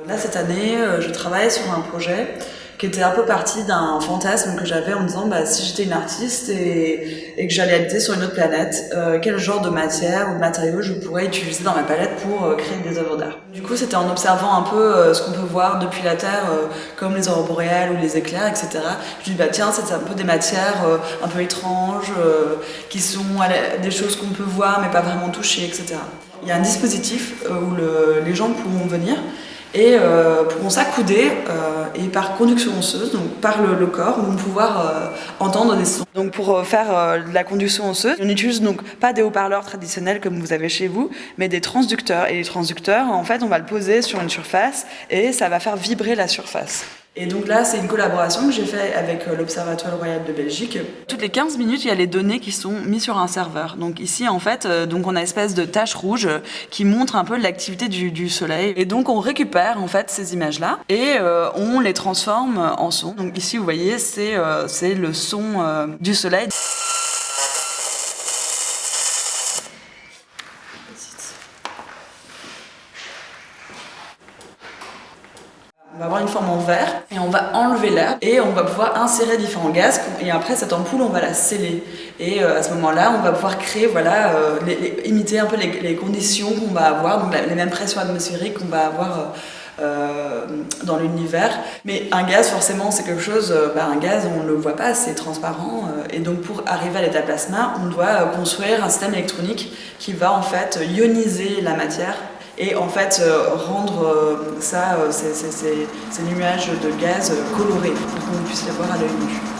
Là, cette année, je travaille sur un projet qui était un peu parti d'un fantasme que j'avais en me disant si j'étais une artiste et que j'allais habiter sur une autre planète, quel genre de matière ou de matériaux je pourrais utiliser dans ma palette pour créer des œuvres d'art. Du coup, c'était en observant un peu ce qu'on peut voir depuis la Terre, comme les aurores boréales ou les éclairs, etc. Je me dis tiens, c'est un peu des matières un peu étranges, qui sont des choses qu'on peut voir mais pas vraiment toucher, etc. Il y a un dispositif où les gens pourront venir et pourront s'accouder et par conduction osseuse, donc par le corps, vont pouvoir entendre des sons. Donc pour faire de la conduction osseuse, on n'utilise donc pas des haut-parleurs traditionnels comme vous avez chez vous, mais des transducteurs. Et les transducteurs, en fait, on va le poser sur une surface et ça va faire vibrer la surface. Et donc là, c'est une collaboration que j'ai faite avec l'Observatoire Royal de Belgique. Toutes les 15 minutes, il y a les données qui sont mises sur un serveur. Donc ici, en fait, donc on a une espèce de tache rouge qui montre un peu l'activité du soleil. Et donc on récupère en fait ces images-là et on les transforme en son. Donc ici, vous voyez, c'est le son du soleil. On va avoir une forme en verre et on va enlever l'air et on va pouvoir insérer différents gaz et après cette ampoule on va la sceller et à ce moment-là on va pouvoir créer imiter un peu les conditions qu'on va avoir, donc les mêmes pressions atmosphériques qu'on va avoir dans l'univers. Mais un gaz forcément c'est quelque chose, un gaz on ne le voit pas, c'est transparent et donc pour arriver à l'état plasma on doit construire un système électronique qui va en fait ioniser la matière et en fait rendre ces nuages de gaz colorés pour qu'on puisse les voir à l'œil nu.